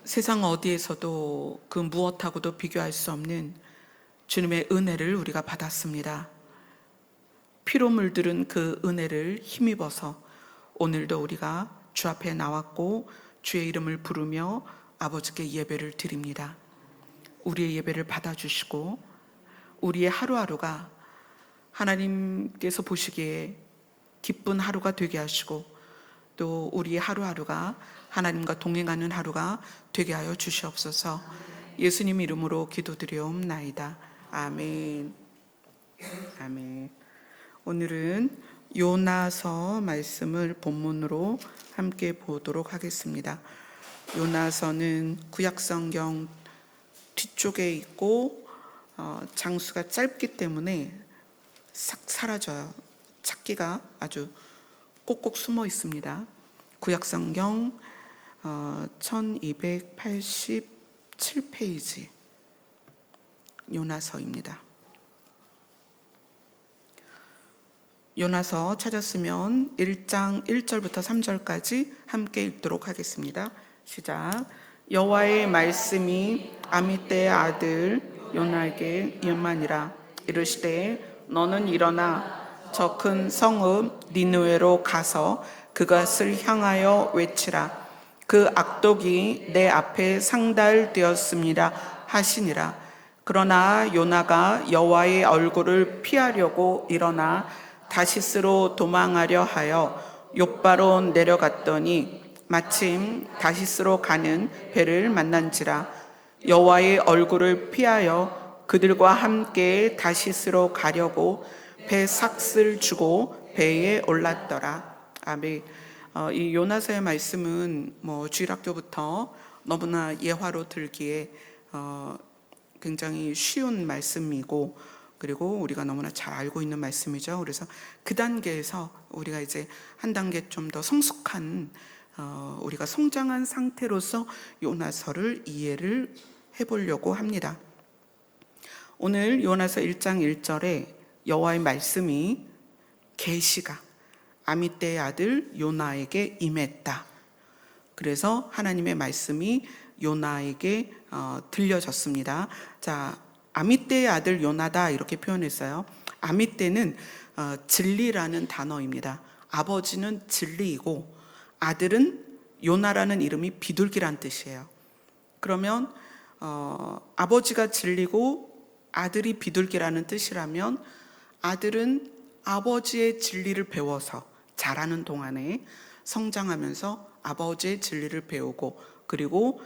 세상 어디에서도 그 무엇하고도 비교할 수 없는 주님의 은혜를 우리가 받았습니다. 피로 물들은 그 은혜를 힘입어서 오늘도 우리가 주 앞에 나왔고 주의 이름을 부르며 아버지께 예배를 드립니다. 우리의 예배를 받아주시고 우리의 하루하루가 하나님께서 보시기에 기쁜 하루가 되게 하시고 또 우리의 하루하루가 하나님과 동행하는 하루가 되게 하여 주시옵소서. 예수님 이름으로 기도드리옵나이다. 아멘. 아멘. 오늘은 요나서 말씀을 본문으로 함께 보도록 하겠습니다. 요나서는 구약성경 뒤쪽에 있고 장수가 짧기 때문에 싹 사라져요. 찾기가 아주 꼭꼭 숨어 있습니다. 구약성경 1287페이지 요나서입니다. 요나서 찾았으면 1장 1절부터 3절까지 함께 읽도록 하겠습니다. 시작. 여호와의 말씀이 아미떼의 아들 요나에게 임하니라. 이르시되 너는 일어나 저 큰 성읍 니느웨로 가서 그것을 향하여 외치라. 그 악독이 내 앞에 상달되었습니다 하시니라. 그러나 요나가 여호와의 얼굴을 피하려고 일어나 다시스로 도망하려 하여 욥바로 내려갔더니 마침 다시스로 가는 배를 만난지라. 여호와의 얼굴을 피하여 그들과 함께 다시스로 가려고 배 삭슬 주고 배에 올랐더라. 아멘. 이 요나서의 말씀은 주일학교부터 너무나 예화로 들기에 굉장히 쉬운 말씀이고 그리고 우리가 너무나 잘 알고 있는 말씀이죠. 그래서 그 단계에서 우리가 이제 한 단계 좀 더 성숙한 우리가 성장한 상태로서 요나서를 이해를 해보려고 합니다. 오늘 요나서 1장 1절에 여호와의 말씀이 계시가 아미떼의 아들 요나에게 임했다. 그래서 하나님의 말씀이 요나에게 들려졌습니다. 자, 아미떼의 아들 요나다 이렇게 표현했어요. 아미떼는 진리라는 단어입니다. 아버지는 진리이고 아들은 요나라는 이름이 비둘기란 뜻이에요. 그러면 아버지가 진리고 아들이 비둘기라는 뜻이라면 아들은 아버지의 진리를 배워서 자라는 동안에 성장하면서 아버지의 진리를 배우고 그리고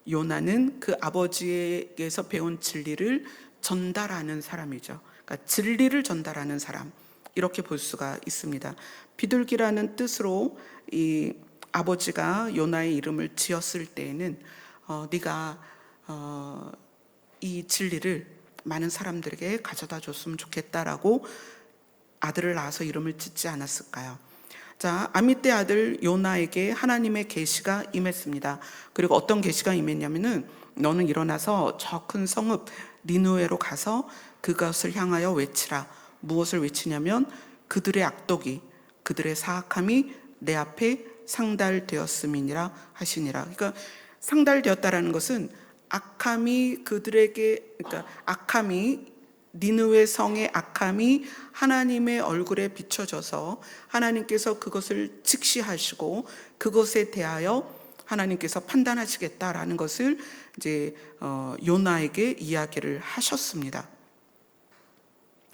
요나는 그 아버지에게서 배운 진리를 전달하는 사람이죠. 그러니까 진리를 전달하는 사람 이렇게 볼 수가 있습니다. 비둘기라는 뜻으로 이 아버지가 요나의 이름을 지었을 때에는 네가 이 진리를 많은 사람들에게 가져다 줬으면 좋겠다라고 아들을 낳아서 이름을 짓지 않았을까요? 자, 아미떼 아들 요나에게 하나님의 계시가 임했습니다. 그리고 어떤 계시가 임했냐면은 너는 일어나서 저 큰 성읍 니느웨로 가서 그것을 향하여 외치라. 무엇을 외치냐면 그들의 악독이 그들의 사악함이 내 앞에 상달되었음이니라 하시니라. 그러니까 상달되었다라는 것은 악함이 그들에게 그러니까 악함이 니느웨 성의 악함이 하나님의 얼굴에 비춰져서 하나님께서 그것을 직시하시고 그것에 대하여 하나님께서 판단하시겠다라는 것을 이제 요나에게 이야기를 하셨습니다.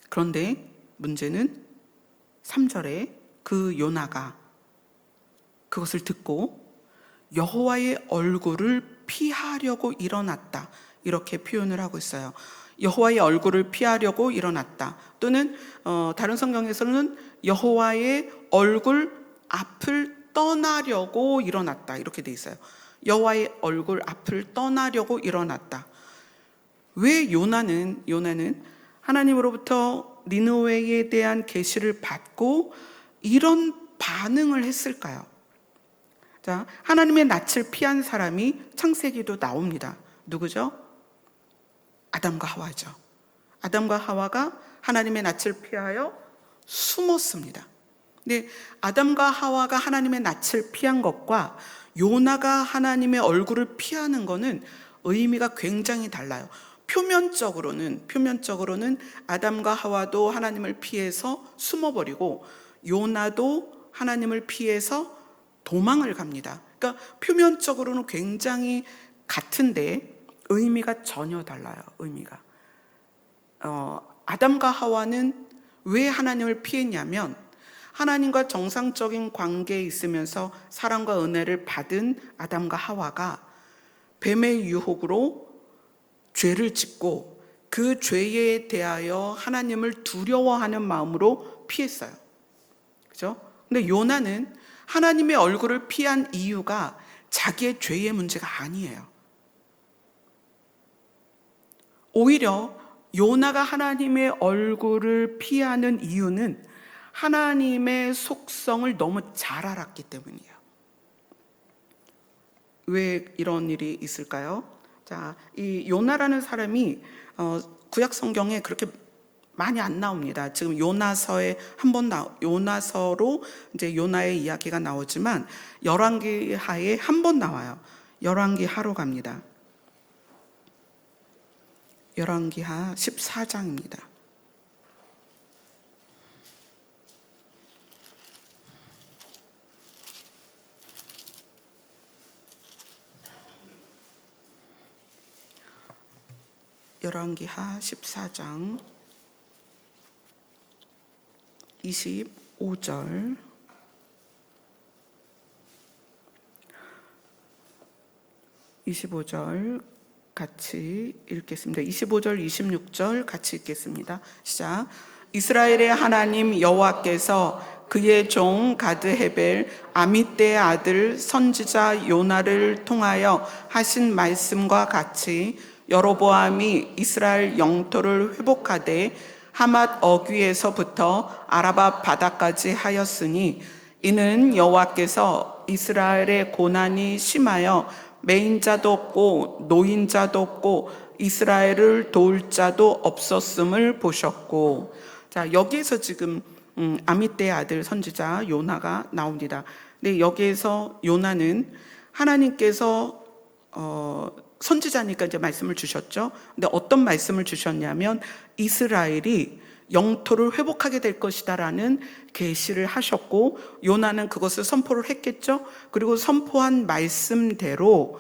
그런데 문제는 3절에 그 요나가 그것을 듣고 여호와의 얼굴을 피하려고 일어났다 이렇게 표현을 하고 있어요. 여호와의 얼굴을 피하려고 일어났다 또는 다른 성경에서는 여호와의 얼굴 앞을 떠나려고 일어났다 이렇게 돼 있어요. 여호와의 얼굴 앞을 떠나려고 일어났다. 왜 요나는 하나님으로부터 니느웨에 대한 계시를 받고 이런 반응을 했을까요? 자, 하나님의 낯을 피한 사람이 창세기도 나옵니다. 누구죠? 아담과 하와죠. 아담과 하와가 하나님의 낯을 피하여 숨었습니다. 근데 아담과 하와가 하나님의 낯을 피한 것과 요나가 하나님의 얼굴을 피하는 것은 의미가 굉장히 달라요. 표면적으로는 아담과 하와도 하나님을 피해서 숨어버리고 요나도 하나님을 피해서 도망을 갑니다. 그러니까 표면적으로는 굉장히 같은데 의미가 전혀 달라요. 의미가. 아담과 하와는 왜 하나님을 피했냐면 하나님과 정상적인 관계에 있으면서 사랑과 은혜를 받은 아담과 하와가 뱀의 유혹으로 죄를 짓고 그 죄에 대하여 하나님을 두려워하는 마음으로 피했어요. 그죠? 근데 요나는 하나님의 얼굴을 피한 이유가 자기의 죄의 문제가 아니에요. 오히려 요나가 하나님의 얼굴을 피하는 이유는 하나님의 속성을 너무 잘 알았기 때문이에요. 왜 이런 일이 있을까요? 자, 이 요나라는 사람이 구약 성경에 그렇게 많이 안 나옵니다. 지금 요나서에 요나서로 이제 요나의 이야기가 나오지만 열왕기하에 한 번 나와요. 열왕기하로 갑니다. 열왕기하 14장입니다. 열왕기하 14장 25절 같이 읽겠습니다. 25절, 26절 같이 읽겠습니다. 시작. 이스라엘의 하나님 여호와께서 그의 종 가드헤벨 아미떼의 아들 선지자 요나를 통하여 하신 말씀과 같이 여로보암이 이스라엘 영토를 회복하되 하맛 어귀에서부터 아라바 바다까지 하였으니 이는 여호와께서 이스라엘의 고난이 심하여 매인자도 없고 노인자도 없고 이스라엘을 도울 자도 없었음을 보셨고. 자, 여기에서 지금 아미떼의 아들 선지자 요나가 나옵니다. 근데 여기에서 요나는 하나님께서 선지자니까 이제 말씀을 주셨죠. 근데 어떤 말씀을 주셨냐면 이스라엘이 영토를 회복하게 될 것이다라는 계시를 하셨고 요나는 그것을 선포를 했겠죠. 그리고 선포한 말씀대로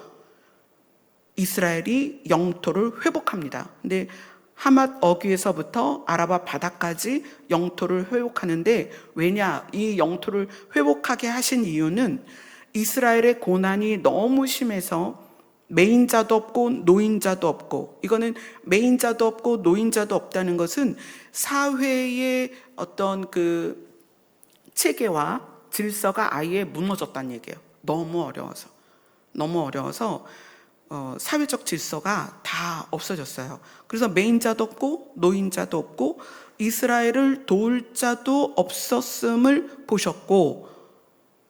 이스라엘이 영토를 회복합니다. 근데 하맛 어귀에서부터 아라바 바다까지 영토를 회복하는데 왜냐? 이 영토를 회복하게 하신 이유는 이스라엘의 고난이 너무 심해서 매인자도 없고 노인자도 없고, 이거는 매인자도 없고 노인자도 없다는 것은 사회의 어떤 그 체계와 질서가 아예 무너졌다는 얘기예요. 너무 어려워서 사회적 질서가 다 없어졌어요. 그래서 매인자도 없고 노인자도 없고 이스라엘을 도울 자도 없었음을 보셨고,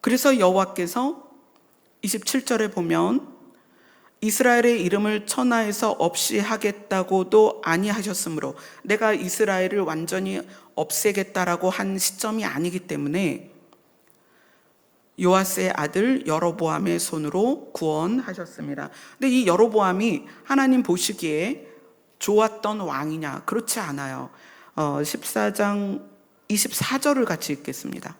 그래서 여호와께서 27절에 보면 이스라엘의 이름을 천하에서 없이 하겠다고도 아니하셨으므로, 내가 이스라엘을 완전히 없애겠다라고 한 시점이 아니기 때문에 요아스의 아들 여로보암의 손으로 구원하셨습니다. 근데 이 여로보암이 하나님 보시기에 좋았던 왕이냐? 그렇지 않아요. 14장 24절을 같이 읽겠습니다.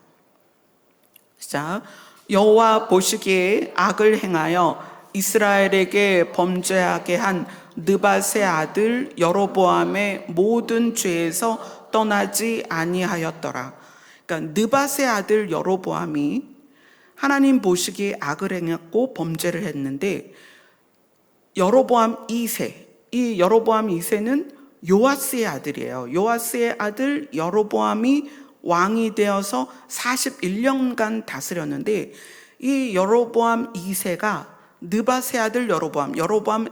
자, 여호와 보시기에 악을 행하여 이스라엘에게 범죄하게 한 느밧의 아들 여로보암의 모든 죄에서 떠나지 아니하였더라. 그러니까 느밧의 아들 여로보암이 하나님 보시기에 악을 행했고 범죄를 했는데 여로보암 2세, 이 여로보암 2세는 요아스의 아들이에요. 요아스의 아들 여로보암이 왕이 되어서 41년간 다스렸는데 이 여로보암 2세가 느밧의 아들 여로보암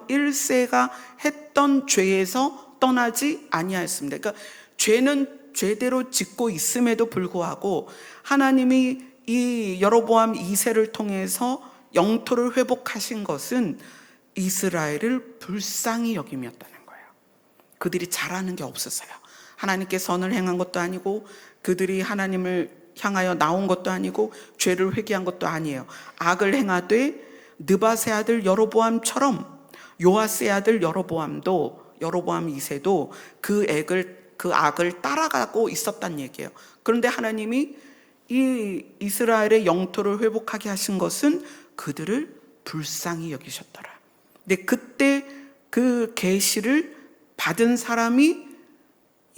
1세가 했던 죄에서 떠나지 아니하였습니다. 그러니까 죄는 죄대로 짓고 있음에도 불구하고 하나님이 이 여로보암 2세를 통해서 영토를 회복하신 것은 이스라엘을 불쌍히 여김이었다는 거예요. 그들이 잘하는 게 없었어요. 하나님께 선을 행한 것도 아니고 그들이 하나님을 향하여 나온 것도 아니고 죄를 회개한 것도 아니에요. 악을 행하되 느밧의 아들 여로보암처럼 요아스의 아들 여로보암 2세도 그 악을 따라가고 있었단 얘기예요. 그런데 하나님이 이 이스라엘의 영토를 회복하게 하신 것은 그들을 불쌍히 여기셨더라. 근데 그때 그 계시를 받은 사람이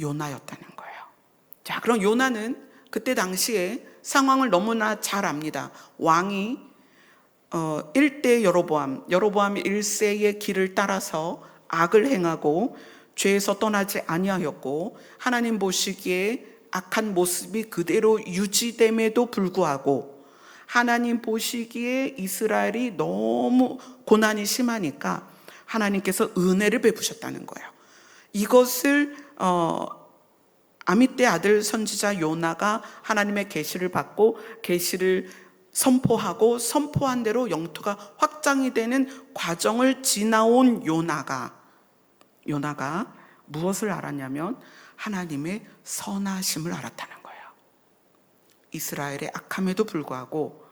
요나였다는 거예요. 자, 그럼 요나는 그때 당시에 상황을 너무나 잘 압니다. 왕이 1대 여로보암 1세의 길을 따라서 악을 행하고 죄에서 떠나지 아니하였고 하나님 보시기에 악한 모습이 그대로 유지됨에도 불구하고 하나님 보시기에 이스라엘이 너무 고난이 심하니까 하나님께서 은혜를 베푸셨다는 거예요. 이것을 아미떼 아들 선지자 요나가 하나님의 계시를 받고 계시를 선포하고 선포한 대로 영토가 확장이 되는 과정을 지나온 요나가 무엇을 알았냐면 하나님의 선하심을 알았다는 거예요. 이스라엘의 악함에도 불구하고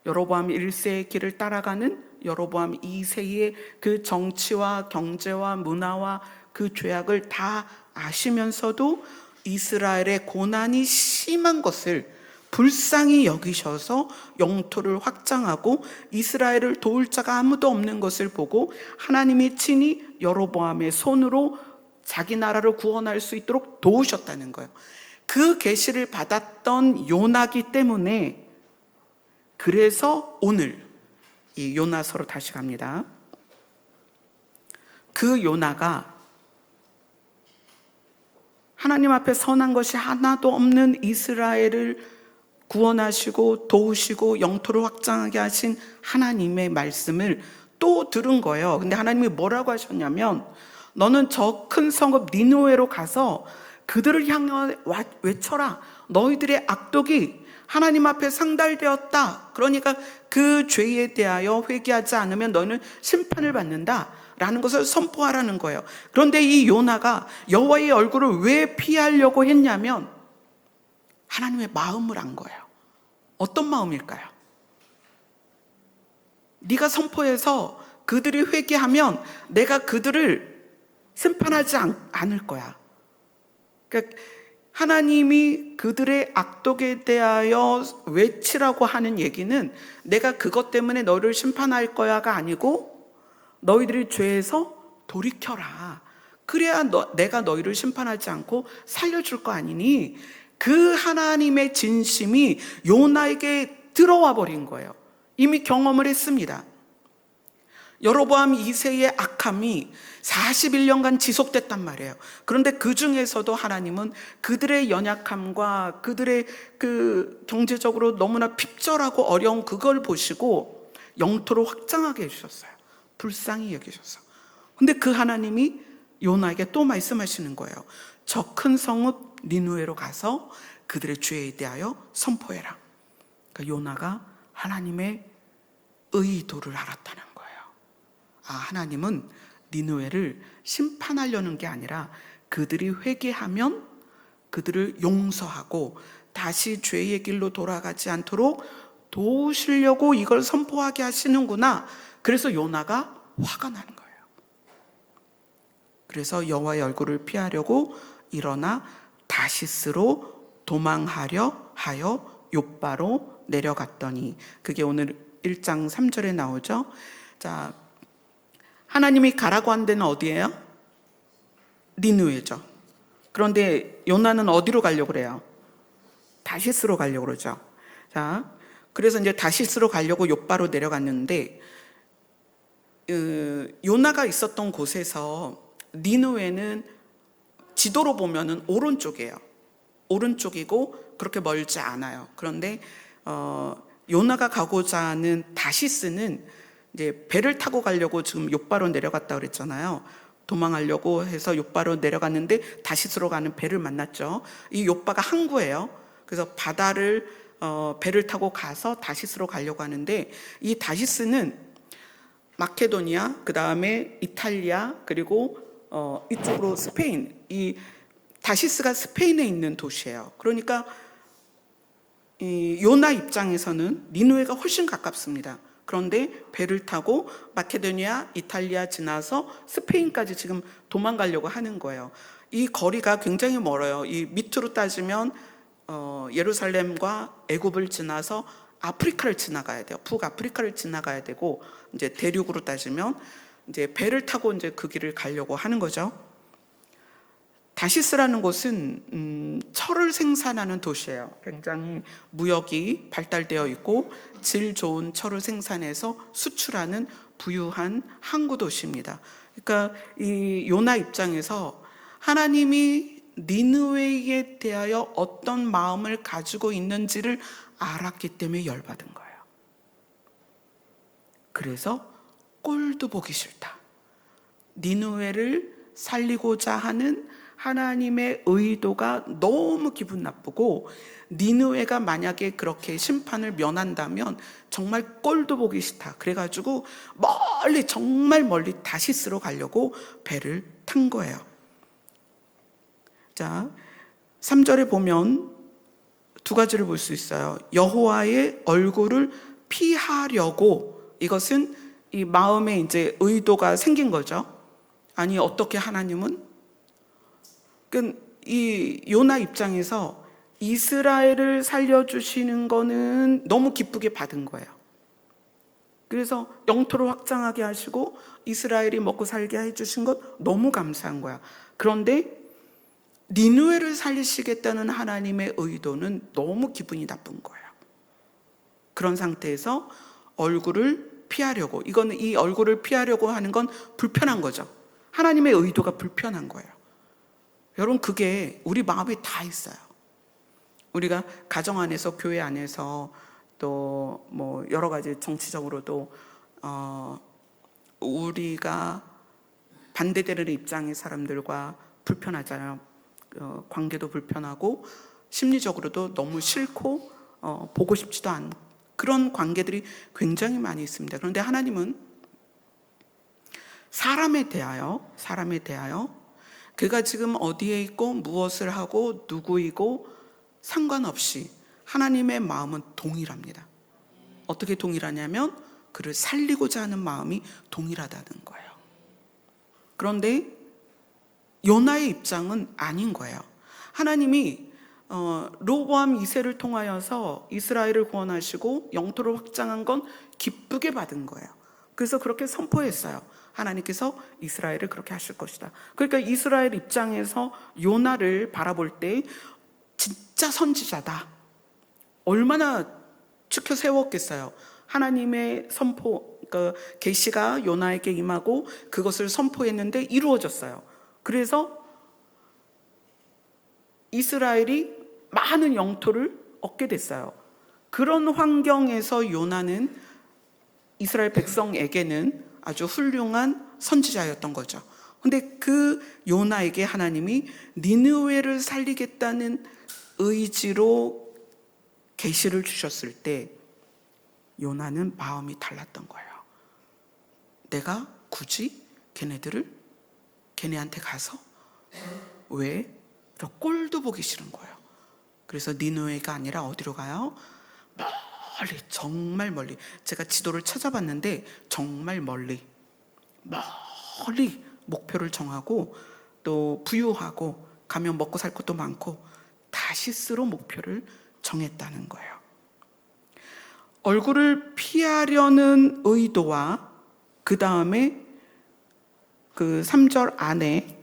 여로보암 1세의 길을 따라가는 여로보암 2세의 그 정치와 경제와 문화와 그 죄악을 다 아시면서도 이스라엘의 고난이 심한 것을 불쌍히 여기셔서 영토를 확장하고 이스라엘을 도울 자가 아무도 없는 것을 보고 하나님이 친히 여로보암의 손으로 자기 나라를 구원할 수 있도록 도우셨다는 거예요. 그 계시를 받았던 요나기 때문에 그래서 오늘 이 요나서로 다시 갑니다. 그 요나가 하나님 앞에 선한 것이 하나도 없는 이스라엘을 구원하시고 도우시고 영토를 확장하게 하신 하나님의 말씀을 또 들은 거예요. 근데 하나님이 뭐라고 하셨냐면 너는 저 큰 성읍 니느웨로 가서 그들을 향해 외쳐라. 너희들의 악독이 하나님 앞에 상달되었다. 그러니까 그 죄에 대하여 회개하지 않으면 너는 심판을 받는다 라는 것을 선포하라는 거예요. 그런데 이 요나가 여호와의 얼굴을 왜 피하려고 했냐면 하나님의 마음을 안 거예요. 어떤 마음일까요? 네가 선포해서 그들이 회개하면 내가 그들을 심판하지 않을 거야. 그러니까 하나님이 그들의 악독에 대하여 외치라고 하는 얘기는 내가 그것 때문에 너를 심판할 거야가 아니고 너희들이 죄에서 돌이켜라. 그래야 내가 너희를 심판하지 않고 살려줄 거 아니니 그 하나님의 진심이 요나에게 들어와 버린 거예요. 이미 경험을 했습니다. 여로보암 2세의 악함이 41년간 지속됐단 말이에요. 그런데 그 중에서도 하나님은 그들의 연약함과 그들의 그 경제적으로 너무나 핍절하고 어려운 그걸 보시고 영토를 확장하게 해주셨어요. 불쌍히 여기셔서. 근데 그 하나님이 요나에게 또 말씀하시는 거예요. 저 큰 성읍 니느웨로 가서 그들의 죄에 대하여 선포해라. 그러니까 요나가 하나님의 의도를 알았다는 거예요. 하나님은 니느웨를 심판하려는 게 아니라 그들이 회개하면 그들을 용서하고 다시 죄의 길로 돌아가지 않도록 도우시려고 이걸 선포하게 하시는구나. 그래서 요나가 화가 나는 거예요. 그래서 여호와의 얼굴을 피하려고 일어나 다시스로 도망하려 하여 욥바로 내려갔더니, 그게 오늘 1장 3절에 나오죠. 자, 하나님이 가라고 한 데는 어디예요? 니느웨죠. 그런데 요나는 어디로 가려고 그래요? 다시스로 가려고 그러죠. 자, 그래서 이제 다시스로 가려고 욥바로 내려갔는데 요나가 있었던 곳에서 니느웨는 지도로 보면은 오른쪽이에요. 오른쪽이고 그렇게 멀지 않아요. 그런데 요나가 가고자 하는 다시스는 이제 배를 타고 가려고 지금 욥바로 내려갔다 그랬잖아요. 도망하려고 해서 욥바로 내려갔는데 다시스로 가는 배를 만났죠. 이 욥바가 항구예요. 그래서 바다를 배를 타고 가서 다시스로 가려고 하는데 이 다시스는 마케도니아, 그 다음에 이탈리아, 그리고 이쪽으로 스페인, 이 다시스가 스페인에 있는 도시예요. 그러니까 이 요나 입장에서는 니느웨가 훨씬 가깝습니다. 그런데 배를 타고 마케도니아, 이탈리아 지나서 스페인까지 지금 도망가려고 하는 거예요. 이 거리가 굉장히 멀어요. 이 밑으로 따지면 예루살렘과 애굽을 지나서 아프리카를 지나가야 돼요. 북아프리카를 지나가야 되고, 이제 대륙으로 따지면 이제 배를 타고 이제 그 길을 가려고 하는 거죠. 다시스라는 곳은 철을 생산하는 도시예요. 굉장히 무역이 발달되어 있고 질 좋은 철을 생산해서 수출하는 부유한 항구 도시입니다. 그러니까 이 요나 입장에서 하나님이 니느웨에 대하여 어떤 마음을 가지고 있는지를 알았기 때문에 열받은 거예요. 그래서 꼴도 보기 싫다. 니느웨를 살리고자 하는 하나님의 의도가 너무 기분 나쁘고, 니느웨가 만약에 그렇게 심판을 면한다면 정말 꼴도 보기 싫다. 그래가지고 멀리, 정말 멀리 다시스로 가려고 배를 탄 거예요. 자, 3절에 보면 두 가지를 볼 수 있어요. 여호와의 얼굴을 피하려고, 이것은 이 마음에 이제 의도가 생긴 거죠. 아니, 어떻게 하나님은? 이 요나 입장에서 이스라엘을 살려주시는 거는 너무 기쁘게 받은 거예요. 그래서 영토를 확장하게 하시고 이스라엘이 먹고 살게 해주신 것 너무 감사한 거야. 그런데 니느웨를 살리시겠다는 하나님의 의도는 너무 기분이 나쁜 거예요. 그런 상태에서 얼굴을 피하려고, 이거는 이 얼굴을 피하려고 하는 건 불편한 거죠. 하나님의 의도가 불편한 거예요. 여러분, 그게 우리 마음에 다 있어요. 우리가 가정 안에서, 교회 안에서, 또 뭐 여러 가지 정치적으로도 우리가 반대되는 입장의 사람들과 불편하잖아요. 관계도 불편하고 심리적으로도 너무 싫고 보고 싶지도 않은 그런 관계들이 굉장히 많이 있습니다. 그런데 하나님은 사람에 대하여 그가 지금 어디에 있고 무엇을 하고 누구이고 상관없이 하나님의 마음은 동일합니다. 어떻게 동일하냐면 그를 살리고자 하는 마음이 동일하다는 거예요. 그런데 요나의 입장은 아닌 거예요. 하나님이 로보암 2세를 통하여서 이스라엘을 구원하시고 영토를 확장한 건 기쁘게 받은 거예요. 그래서 그렇게 선포했어요. 하나님께서 이스라엘을 그렇게 하실 것이다. 그러니까 이스라엘 입장에서 요나를 바라볼 때 진짜 선지자다, 얼마나 추켜 세웠겠어요. 하나님의 선포, 그러니까 계시가 요나에게 임하고 그것을 선포했는데 이루어졌어요. 그래서 이스라엘이 많은 영토를 얻게 됐어요. 그런 환경에서 요나는 이스라엘 백성에게는 아주 훌륭한 선지자였던 거죠. 근데 그 요나에게 하나님이 니느웨를 살리겠다는 의지로 계시를 주셨을 때 요나는 마음이 달랐던 거예요. 내가 굳이 걔네한테 가서 왜? 꼴도 보기 싫은 거예요. 그래서 니느웨가 아니라 어디로 가요? 멀리, 정말 멀리. 제가 지도를 찾아봤는데 정말 멀리 목표를 정하고, 또 부유하고 가면 먹고 살 것도 많고 다시스로 목표를 정했다는 거예요. 얼굴을 피하려는 의도와 그 다음에 그 3절 안에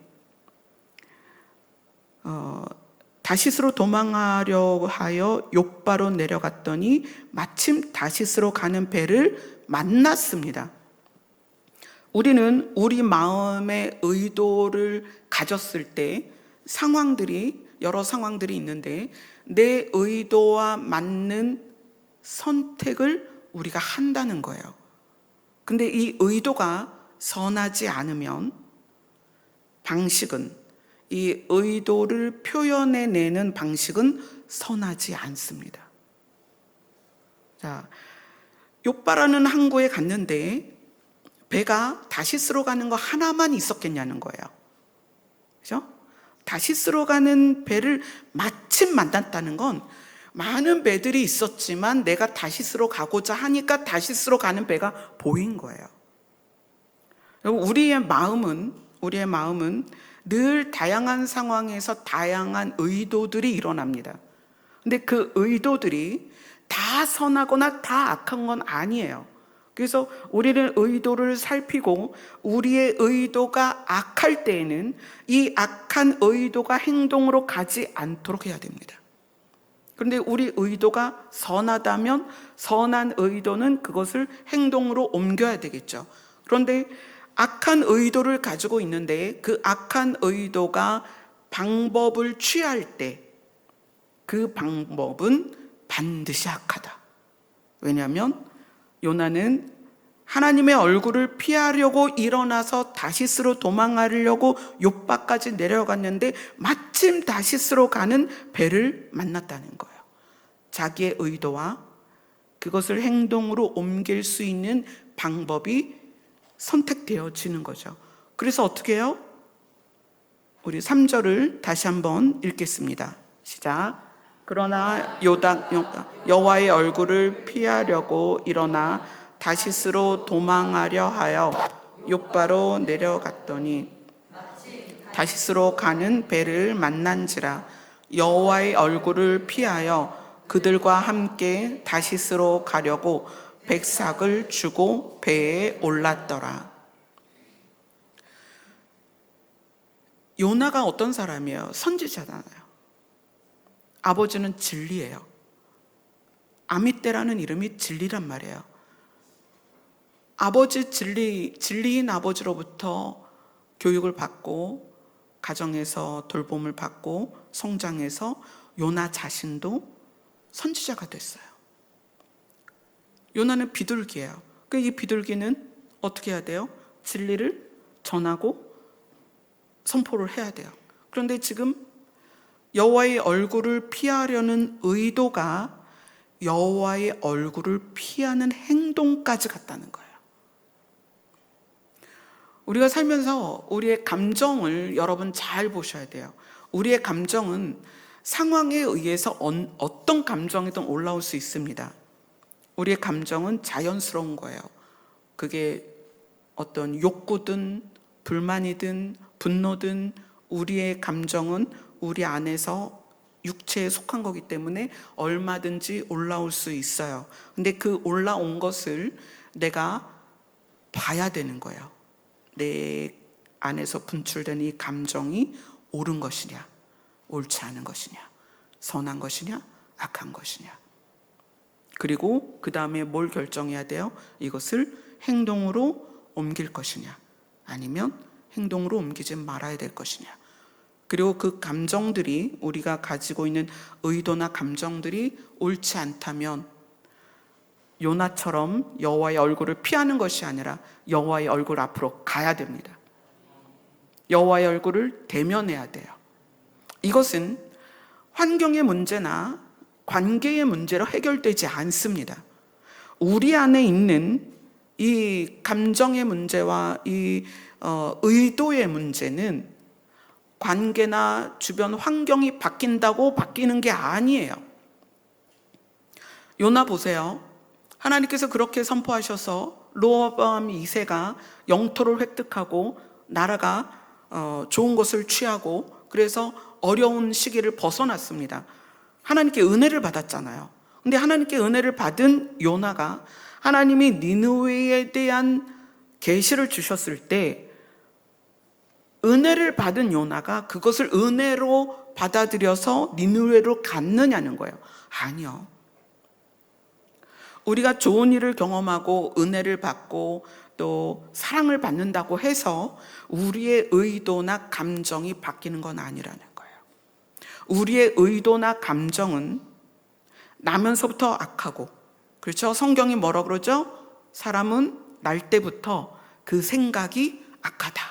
다시스로 도망하려 하여 욥바로 내려갔더니 마침 다시스로 가는 배를 만났습니다. 우리는 우리 마음의 의도를 가졌을 때 여러 상황들이 있는데 내 의도와 맞는 선택을 우리가 한다는 거예요. 근데 이 의도가 선하지 않으면 이 의도를 표현해내는 방식은 선하지 않습니다. 자, 욥바라는 항구에 갔는데 배가 다시스로 가는 거 하나만 있었겠냐는 거예요. 그죠? 다시스로 가는 배를 마침 만났다는 건 많은 배들이 있었지만 내가 다시스로 가고자 하니까 다시스로 가는 배가 보인 거예요. 우리의 마음은 늘 다양한 상황에서 다양한 의도들이 일어납니다. 근데 그 의도들이 다 선하거나 다 악한 건 아니에요. 그래서 우리는 의도를 살피고 우리의 의도가 악할 때에는 이 악한 의도가 행동으로 가지 않도록 해야 됩니다. 그런데 우리 의도가 선하다면 선한 의도는 그것을 행동으로 옮겨야 되겠죠. 그런데 악한 의도를 가지고 있는데 그 악한 의도가 방법을 취할 때 그 방법은 반드시 악하다. 왜냐하면 요나는 하나님의 얼굴을 피하려고 일어나서 다시스로 도망하려고 욥바까지 내려갔는데 마침 다시스로 가는 배를 만났다는 거예요. 자기의 의도와 그것을 행동으로 옮길 수 있는 방법이 선택되어지는 거죠. 그래서 어떻게 해요? 우리 3절을 다시 한번 읽겠습니다. 시작. 그러나 여호와의 얼굴을 피하려고 일어나 다시스로 도망하려 하여 욥바로 내려갔더니 다시스로 가는 배를 만난지라. 여호와의 얼굴을 피하여 그들과 함께 다시스로 가려고 백삭을 주고 배에 올랐더라. 요나가 어떤 사람이에요? 선지자잖아요. 아버지는 진리예요. 아미떼라는 이름이 진리란 말이에요. 아버지 진리인 아버지로부터 교육을 받고 가정에서 돌봄을 받고 성장해서 요나 자신도 선지자가 됐어요. 요나는 비둘기예요. 이 비둘기는 어떻게 해야 돼요? 진리를 전하고 선포를 해야 돼요. 그런데 지금 여호와의 얼굴을 피하려는 의도가 여호와의 얼굴을 피하는 행동까지 갔다는 거예요. 우리가 살면서 우리의 감정을 여러분 잘 보셔야 돼요. 우리의 감정은 상황에 의해서 어떤 감정이든 올라올 수 있습니다. 우리의 감정은 자연스러운 거예요. 그게 어떤 욕구든 불만이든 분노든 우리의 감정은 우리 안에서 육체에 속한 거기 때문에 얼마든지 올라올 수 있어요. 근데 그 올라온 것을 내가 봐야 되는 거예요. 내 안에서 분출된 이 감정이 옳은 것이냐, 옳지 않은 것이냐, 선한 것이냐, 악한 것이냐. 그리고 그 다음에 뭘 결정해야 돼요? 이것을 행동으로 옮길 것이냐, 아니면 행동으로 옮기지 말아야 될 것이냐. 그리고 그 감정들이, 우리가 가지고 있는 의도나 감정들이 옳지 않다면 요나처럼 여호와의 얼굴을 피하는 것이 아니라 여호와의 얼굴 앞으로 가야 됩니다. 여호와의 얼굴을 대면해야 돼요. 이것은 환경의 문제나 관계의 문제로 해결되지 않습니다. 우리 안에 있는 이 감정의 문제와 이 의도의 문제는 관계나 주변 환경이 바뀐다고 바뀌는 게 아니에요. 요나 보세요. 하나님께서 그렇게 선포하셔서 로보암 2세가 영토를 획득하고 나라가 좋은 것을 취하고 그래서 어려운 시기를 벗어났습니다. 하나님께 은혜를 받았잖아요. 근데 하나님께 은혜를 받은 요나가 하나님이 니느웨에 대한 계시를 주셨을 때 은혜를 받은 요나가 그것을 은혜로 받아들여서 니느웨로 갔느냐는 거예요. 아니요. 우리가 좋은 일을 경험하고 은혜를 받고 또 사랑을 받는다고 해서 우리의 의도나 감정이 바뀌는 건 아니라는 거예요. 우리의 의도나 감정은 나면서부터 악하고, 그렇죠? 성경이 뭐라 그러죠? 사람은 날 때부터 그 생각이 악하다.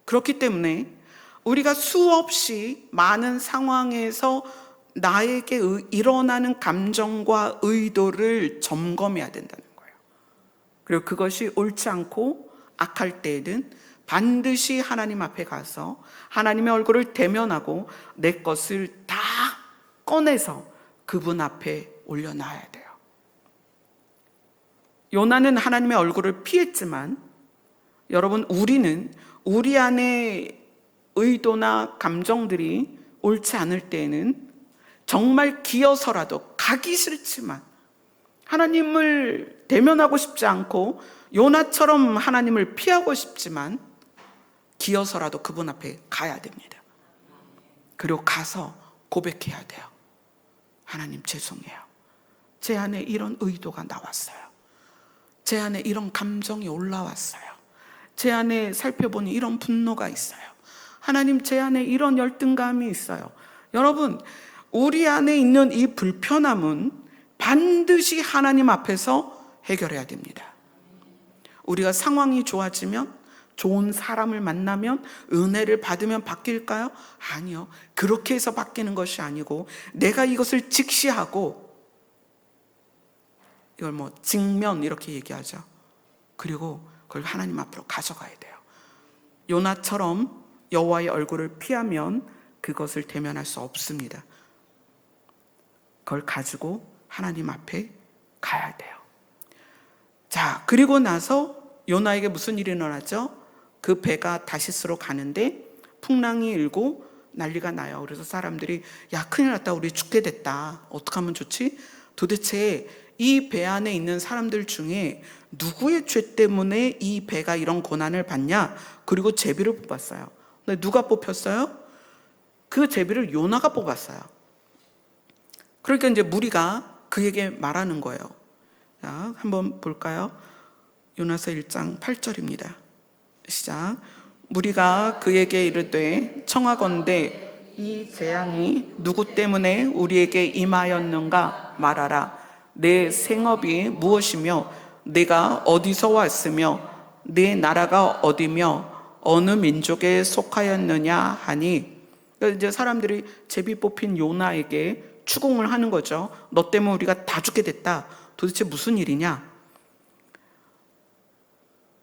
그렇기 때문에 우리가 수없이 많은 상황에서 나에게 일어나는 감정과 의도를 점검해야 된다는 거예요. 그리고 그것이 옳지 않고 악할 때에는 반드시 하나님 앞에 가서 하나님의 얼굴을 대면하고 내 것을 다 꺼내서 그분 앞에 올려놔야 돼요. 요나는 하나님의 얼굴을 피했지만 여러분, 우리는 우리 안에 의도나 감정들이 옳지 않을 때에는 정말 기어서라도, 가기 싫지만, 하나님을 대면하고 싶지 않고 요나처럼 하나님을 피하고 싶지만 기어서라도 그분 앞에 가야 됩니다. 그리고 가서 고백해야 돼요. 하나님, 죄송해요. 제 안에 이런 의도가 나왔어요. 제 안에 이런 감정이 올라왔어요. 제 안에 살펴보니 이런 분노가 있어요. 하나님, 제 안에 이런 열등감이 있어요. 여러분, 우리 안에 있는 이 불편함은 반드시 하나님 앞에서 해결해야 됩니다. 우리가 상황이 좋아지면, 좋은 사람을 만나면, 은혜를 받으면 바뀔까요? 아니요. 그렇게 해서 바뀌는 것이 아니고, 내가 이것을 직시하고, 이걸 직면 이렇게 얘기하죠. 그리고 그걸 하나님 앞으로 가져가야 돼요. 요나처럼 여호와의 얼굴을 피하면 그것을 대면할 수 없습니다. 그걸 가지고 하나님 앞에 가야 돼요. 자, 그리고 나서 요나에게 무슨 일이 일어나죠? 그 배가 다시스로 가는데 풍랑이 일고 난리가 나요. 그래서 사람들이, 야, 큰일 났다, 우리 죽게 됐다, 어떡하면 좋지? 도대체 이 배 안에 있는 사람들 중에 누구의 죄 때문에 이 배가 이런 고난을 받냐? 그리고 제비를 뽑았어요. 근데 누가 뽑혔어요? 그 제비를 요나가 뽑았어요. 그러니까 이제 무리가 그에게 말하는 거예요. 자, 한번 볼까요? 요나서 1장 8절입니다. 시작. 무리가 그에게 이르되 청하건대 이 재앙이 누구 때문에 우리에게 임하였는가 말하라. 내 생업이 무엇이며 내가 어디서 왔으며 내 나라가 어디며 어느 민족에 속하였느냐 하니, 그러니까 이제 사람들이 제비 뽑힌 요나에게 추궁을 하는 거죠. 너 때문에 우리가 다 죽게 됐다. 도대체 무슨 일이냐?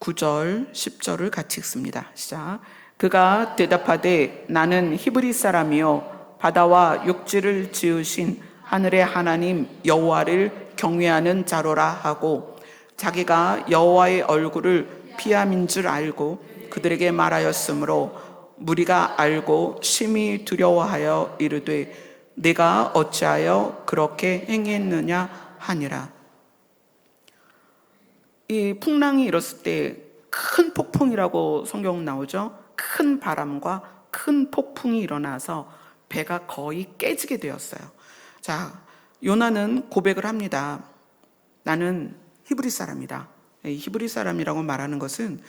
9절, 10절을 같이 읽습니다. 시작. 그가 대답하되 나는 히브리 사람이요 바다와 육지를 지으신 하늘의 하나님 여호와를 경외하는 자로라 하고, 자기가 여호와의 얼굴을 피함인 줄 알고 그들에게 말하였으므로 무리가 알고 심히 두려워하여 이르되 내가 어찌하여 그렇게 행했느냐 하니라. 이 풍랑이 일었을 때 큰 폭풍이라고 성경 나오죠. 큰 바람과 큰 폭풍이 일어나서 배가 거의 깨지게 되었어요. 자, 요나는 고백을 합니다. 나는 히브리 사람이다. 히브리 사람이라고 말하는 것은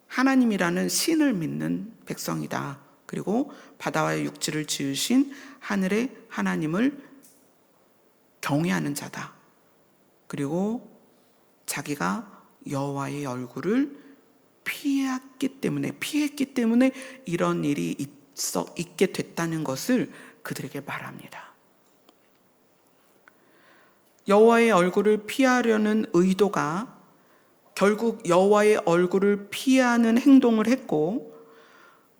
하나님이라는 신을 믿는 백성이다. 그리고 바다와 육지를 지으신 하늘의 하나님을 경외하는 자다. 그리고 자기가 여호와의 얼굴을 피했기 때문에 이런 일이 있게 됐다는 것을 그들에게 말합니다. 여호와의 얼굴을 피하려는 의도가 결국 여호와의 얼굴을 피하는 행동을 했고,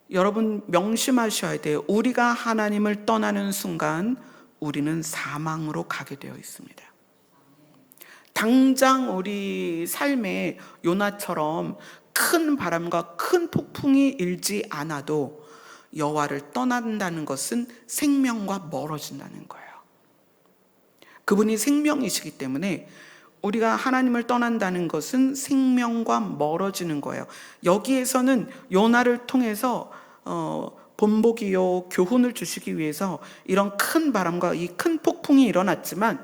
여러분 명심하셔야 돼요. 우리가 하나님을 떠나는 순간 우리는 사망으로 가게 되어 있습니다. 당장 우리 삶에 요나처럼 큰 바람과 큰 폭풍이 일지 않아도 여호와를 떠난다는 것은 생명과 멀어진다는 거예요. 그분이 생명이시기 때문에 우리가 하나님을 떠난다는 것은 생명과 멀어지는 거예요. 여기에서는 요나를 통해서 본보기요, 교훈을 주시기 위해서 이런 큰 바람과 이 큰 폭풍이 일어났지만,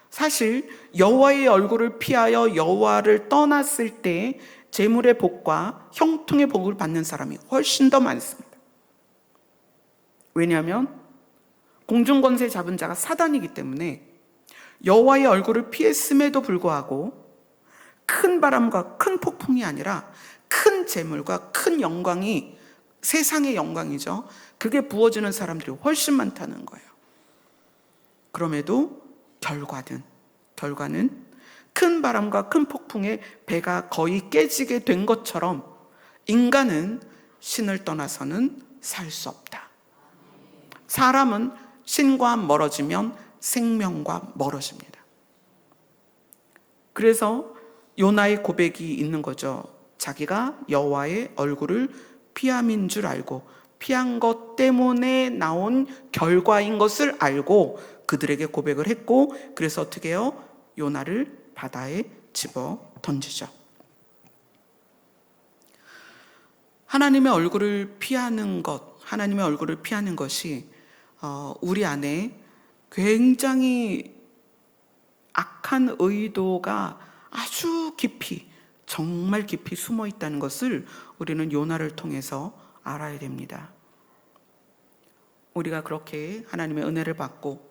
사실 여호와의 얼굴을 피하여 여호와를 떠났을 때 재물의 복과 형통의 복을 받는 사람이 훨씬 더 많습니다. 왜냐하면 공중권세 잡은 자가 사단이기 때문에 여호와의 얼굴을 피했음에도 불구하고 큰 바람과 큰 폭풍이 아니라 큰 재물과 큰 영광이, 세상의 영광이죠, 그게 부어지는 사람들이 훨씬 많다는 거예요. 그럼에도 결과는 큰 바람과 큰 폭풍에 배가 거의 깨지게 된 것처럼 인간은 신을 떠나서는 살 수 없다. 사람은 신과 멀어지면 생명과 멀어집니다. 그래서 요나의 고백이 있는 거죠. 자기가 여호와의 얼굴을 피함인 줄 알고, 피한 것 때문에 나온 결과인 것을 알고 그들에게 고백을 했고, 그래서 어떻게 해요? 요나를 바다에 집어 던지죠. 하나님의 얼굴을 피하는 것, 하나님의 얼굴을 피하는 것이 우리 안에 굉장히 악한 의도가 아주 깊이, 정말 깊이 숨어 있다는 것을 우리는 요나를 통해서 알아야 됩니다. 우리가 그렇게 하나님의 은혜를 받고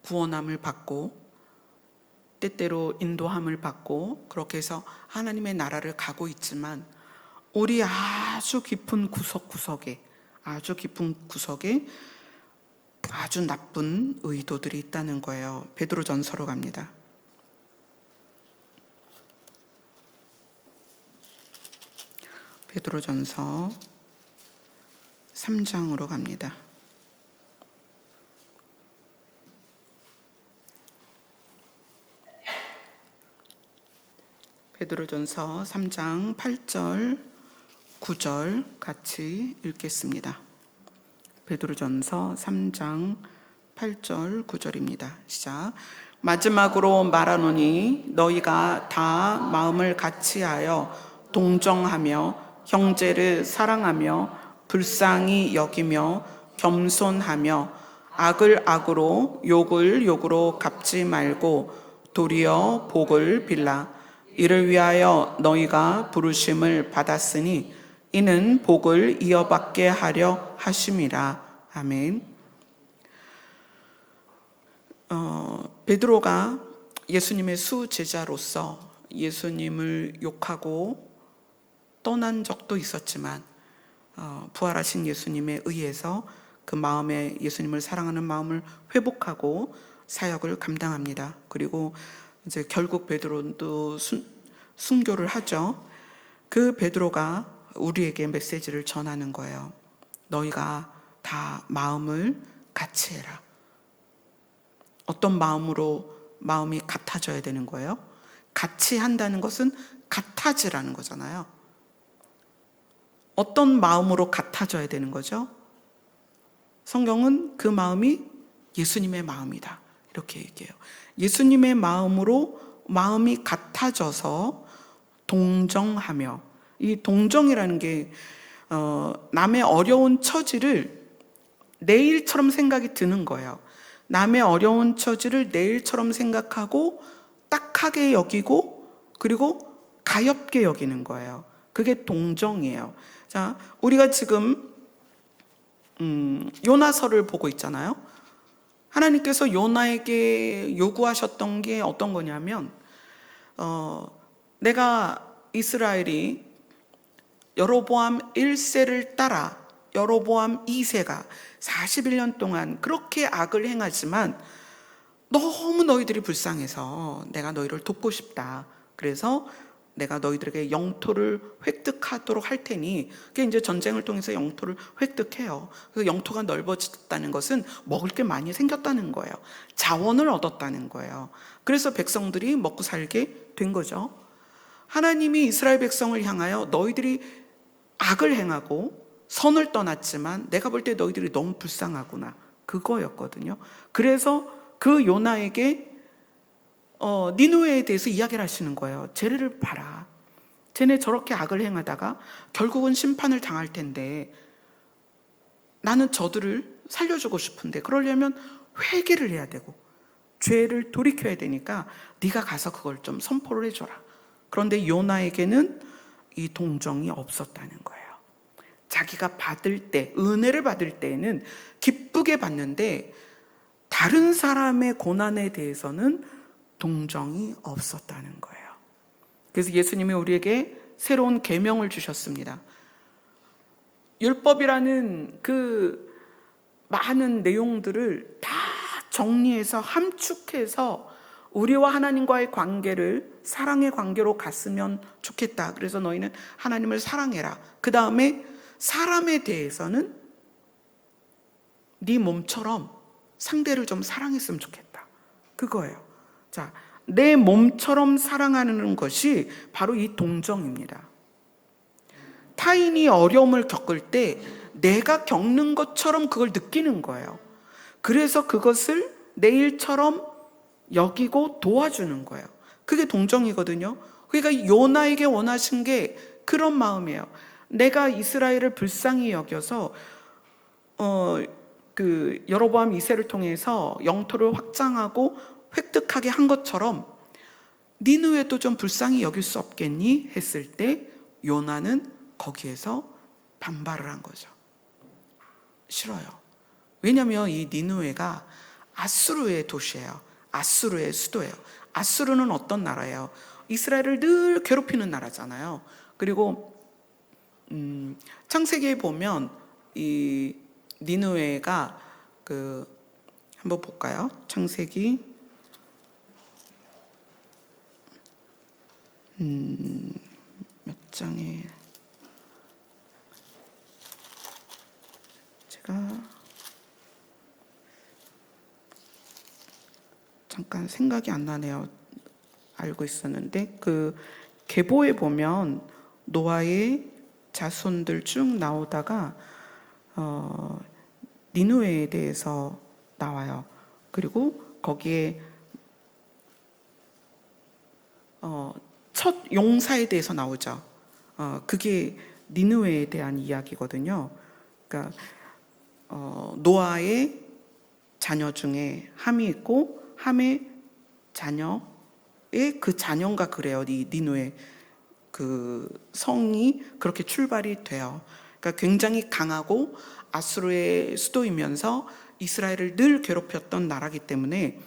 구원함을 받고 때때로 인도함을 받고 그렇게 해서 하나님의 나라를 가고 있지만, 우리 아주 깊은 구석구석에 아주 나쁜 의도들이 있다는 거예요. 베드로전서로 갑니다. 베드로전서 3장으로 갑니다. 베드로전서 3장 8절 9절 같이 읽겠습니다. 베드로전서 3장 8절 9절입니다. 시작. 마지막으로 말하노니 너희가 다 마음을 같이하여 동정하며 형제를 사랑하며 불쌍히 여기며 겸손하며 악을 악으로 욕을 욕으로 갚지 말고 도리어 복을 빌라. 이를 위하여 너희가 부르심을 받았으니 이는 복을 이어받게 하려 하심이라. 아멘. 베드로가 예수님의 수제자로서 예수님을 욕하고 떠난 적도 있었지만, 부활하신 예수님에 의해서 그 마음에 예수님을 사랑하는 마음을 회복하고 사역을 감당합니다. 그리고 이제 결국 베드로도 순교를 하죠. 그 베드로가 우리에게 메시지를 전하는 거예요. 너희가 다 마음을 같이 해라. 어떤 마음으로 마음이 같아져야 되는 거예요? 같이 한다는 것은 같아지라는 거잖아요. 어떤 마음으로 같아져야 되는 거죠? 성경은 그 마음이 예수님의 마음이다, 이렇게 얘기해요. 예수님의 마음으로 마음이 같아져서 동정하며, 이 동정이라는 게 남의 어려운 처지를 내 일처럼 생각이 드는 거예요. 남의 어려운 처지를 내 일처럼 생각하고 딱하게 여기고 그리고 가엾게 여기는 거예요. 그게 동정이에요. 자, 우리가 지금 요나서를 보고 있잖아요. 하나님께서 요나에게 요구하셨던 게 어떤 거냐면, 내가 이스라엘이 여로보암 1세를 따라 여로보암 2세가 41년 동안 그렇게 악을 행하지만 너무 너희들이 불쌍해서 내가 너희를 돕고 싶다. 그래서 내가 너희들에게 영토를 획득하도록 할 테니, 그게 이제 전쟁을 통해서 영토를 획득해요. 그래서 영토가 넓어졌다는 것은 먹을 게 많이 생겼다는 거예요. 자원을 얻었다는 거예요. 그래서 백성들이 먹고 살게 된 거죠. 하나님이 이스라엘 백성을 향하여 너희들이 악을 행하고 선을 떠났지만 내가 볼 때 너희들이 너무 불쌍하구나, 그거였거든요. 그래서 그 요나에게 니느웨에 대해서 이야기를 하시는 거예요. 쟤네를 봐라. 쟤네 저렇게 악을 행하다가 결국은 심판을 당할 텐데 나는 저들을 살려주고 싶은데 그러려면 회개를 해야 되고 죄를 돌이켜야 되니까 네가 가서 그걸 좀 선포를 해줘라. 그런데 요나에게는 이 동정이 없었다는 거예요. 자기가 받을 때, 은혜를 받을 때에는 기쁘게 받는데 다른 사람의 고난에 대해서는 동정이 없었다는 거예요. 그래서 예수님이 우리에게 새로운 계명을 주셨습니다. 율법이라는 그 많은 내용들을 다 정리해서 함축해서 우리와 하나님과의 관계를 사랑의 관계로 갔으면 좋겠다. 그래서 너희는 하나님을 사랑해라. 그 다음에 사람에 대해서는 네 몸처럼 상대를 좀 사랑했으면 좋겠다. 그거예요. 자, 내 몸처럼 사랑하는 것이 바로 이 동정입니다. 타인이 어려움을 겪을 때 내가 겪는 것처럼 그걸 느끼는 거예요. 그래서 그것을 내 일처럼 여기고 도와주는 거예요. 그게 동정이거든요. 그러니까 요나에게 원하신 게 그런 마음이에요. 내가 이스라엘을 불쌍히 여겨서 여로보암 2세를 통해서 영토를 확장하고 획득하게 한 것처럼 니느웨도 좀 불쌍히 여길 수 없겠니? 했을 때 요나는 거기에서 반발을 한 거죠. 싫어요. 왜냐하면 이 니느웨가 아수르의 도시예요. 아수르의 수도예요. 아수르는 어떤 나라예요? 이스라엘을 늘 괴롭히는 나라잖아요. 그리고 창세기에 보면 이 니느웨가 한번 볼까요? 창세기 몇 장에 제가 잠깐 생각이 안 나네요. 알고 있었는데 계보에 보면 노아의 자손들 쭉 나오다가 니느웨에 대해서 나와요. 그리고 거기에 첫 용사에 대해서 나오죠. 그게 니느웨에 대한 이야기거든요. 그러니까 노아의 자녀 중에 함이 있고 함의 자녀의 그 자녀가 그래요. 이 니느웨 그 성이 그렇게 출발이 돼요. 그러니까 굉장히 강하고 아수르의 수도이면서 이스라엘을 늘 괴롭혔던 나라기 때문에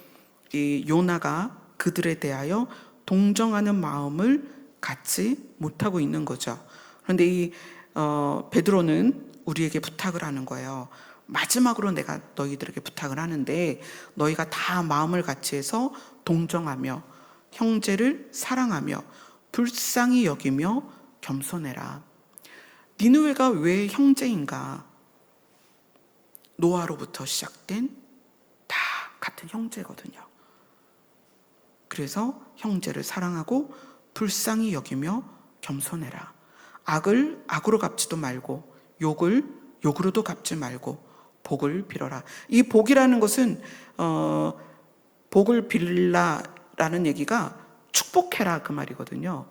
이 요나가 그들에 대하여 동정하는 마음을 갖지 못하고 있는 거죠. 그런데 이 베드로는 우리에게 부탁을 하는 거예요. 마지막으로 내가 너희들에게 부탁을 하는데 너희가 다 마음을 같이 해서 동정하며 형제를 사랑하며 불쌍히 여기며 겸손해라. 니느웨가 왜 형제인가? 노아로부터 시작된 다 같은 형제거든요. 그래서 형제를 사랑하고 불쌍히 여기며 겸손해라. 악을 악으로 갚지도 말고 욕을 욕으로도 갚지 말고 복을 빌어라. 이 복이라는 것은 복을 빌라라는 얘기가 축복해라 그 말이거든요.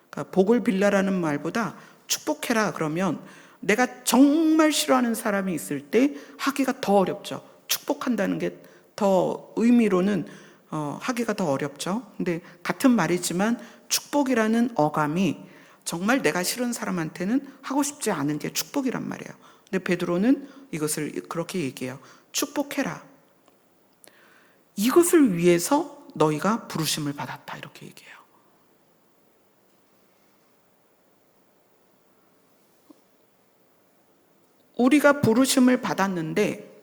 그러니까 복을 빌라라는 말보다 축복해라 그러면 내가 정말 싫어하는 사람이 있을 때 하기가 더 어렵죠. 축복한다는 게 더 의미로는 하기가 더 어렵죠. 근데 같은 말이지만 축복이라는 어감이 정말 내가 싫은 사람한테는 하고 싶지 않은 게 축복이란 말이에요. 근데 베드로는 이것을 그렇게 얘기해요. 축복해라. 이것을 위해서 너희가 부르심을 받았다 이렇게 얘기해요. 우리가 부르심을 받았는데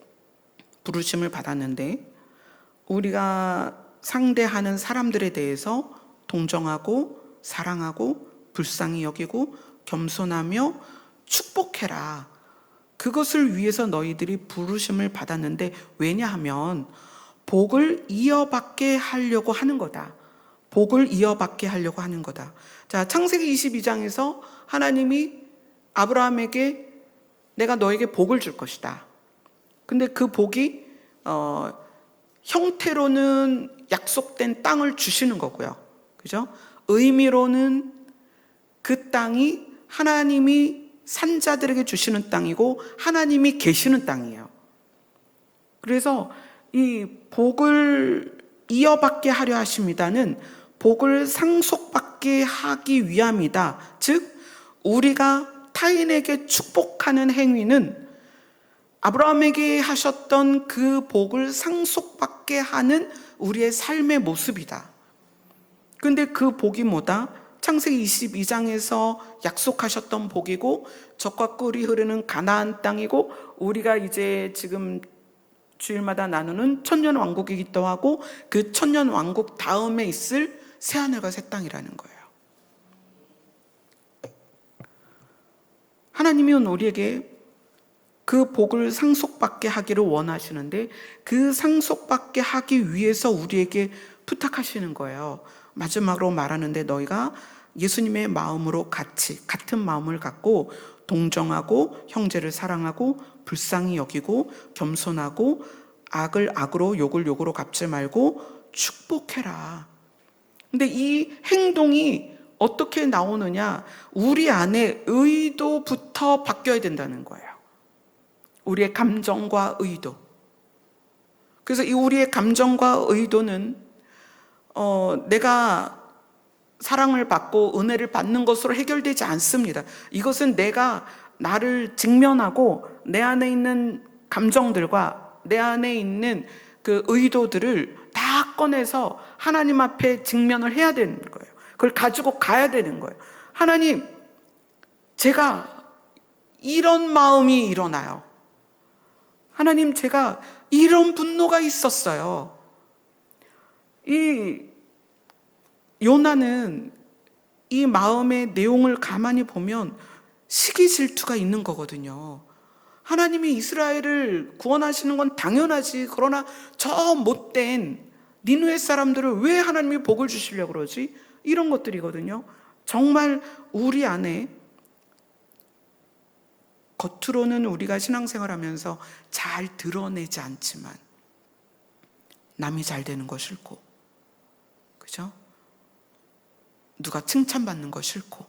우리가 상대하는 사람들에 대해서 동정하고 사랑하고 불쌍히 여기고 겸손하며 축복해라. 그것을 위해서 너희들이 부르심을 받았는데 왜냐하면 복을 이어받게 하려고 하는 거다. 복을 이어받게 하려고 하는 거다. 자, 창세기 22장에서 하나님이 아브라함에게 내가 너에게 복을 줄 것이다. 근데 그 복이 형태로는 약속된 땅을 주시는 거고요. 그죠? 의미로는 그 땅이 하나님이 산자들에게 주시는 땅이고 하나님이 계시는 땅이에요. 그래서 이 복을 이어받게 하려 하십니다는 복을 상속받게 하기 위함이다. 즉 우리가 타인에게 축복하는 행위는 아브라함에게 하셨던 그 복을 상속받게 하는 우리의 삶의 모습이다. 근데 그 복이 뭐다? 창세기 22장에서 약속하셨던 복이고 젖과 꿀이 흐르는 가나안 땅이고 우리가 이제 지금 주일마다 나누는 천년 왕국이기도 하고 그 천년 왕국 다음에 있을 새하늘과 새 땅이라는 거예요. 하나님은 우리에게 그 복을 상속받게 하기를 원하시는데 그 상속받게 하기 위해서 우리에게 부탁하시는 거예요. 마지막으로 말하는데 너희가 예수님의 마음으로 같은 마음을 갖고 동정하고 형제를 사랑하고 불쌍히 여기고 겸손하고 악을 악으로 욕을 욕으로 갚지 말고 축복해라. 근데 이 행동이 어떻게 나오느냐? 우리 안에 의도부터 바뀌어야 된다는 거예요. 우리의 감정과 의도. 그래서 이 우리의 감정과 의도는 내가 사랑을 받고 은혜를 받는 것으로 해결되지 않습니다. 이것은 내가 나를 직면하고 내 안에 있는 감정들과 내 안에 있는 그 의도들을 다 꺼내서 하나님 앞에 직면을 해야 되는 거예요. 그걸 가지고 가야 되는 거예요. 하나님, 제가 이런 마음이 일어나요. 하나님, 제가 이런 분노가 있었어요. 이 요나는 이 마음의 내용을 가만히 보면 시기 질투가 있는 거거든요. 하나님이 이스라엘을 구원하시는 건 당연하지. 그러나 저 못된 니느웨 사람들을 왜 하나님이 복을 주시려고 그러지? 이런 것들이거든요. 정말 우리 안에 겉으로는 우리가 신앙생활하면서 잘 드러내지 않지만 남이 잘 되는 거 싫고, 그죠? 누가 칭찬받는 거 싫고,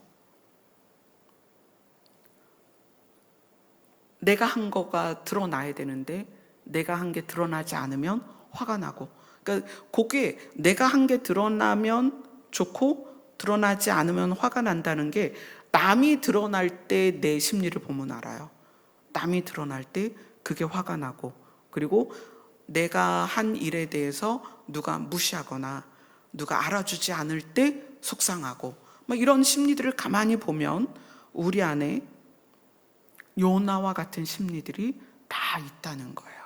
내가 한 거가 드러나야 되는데 내가 한 게 드러나지 않으면 화가 나고, 그러니까 그게 내가 한 게 드러나면 좋고 드러나지 않으면 화가 난다는 게 남이 드러날 때 내 심리를 보면 알아요. 남이 드러날 때 그게 화가 나고, 그리고 내가 한 일에 대해서 누가 무시하거나 누가 알아주지 않을 때 속상하고, 이런 심리들을 가만히 보면 우리 안에 요나와 같은 심리들이 다 있다는 거예요.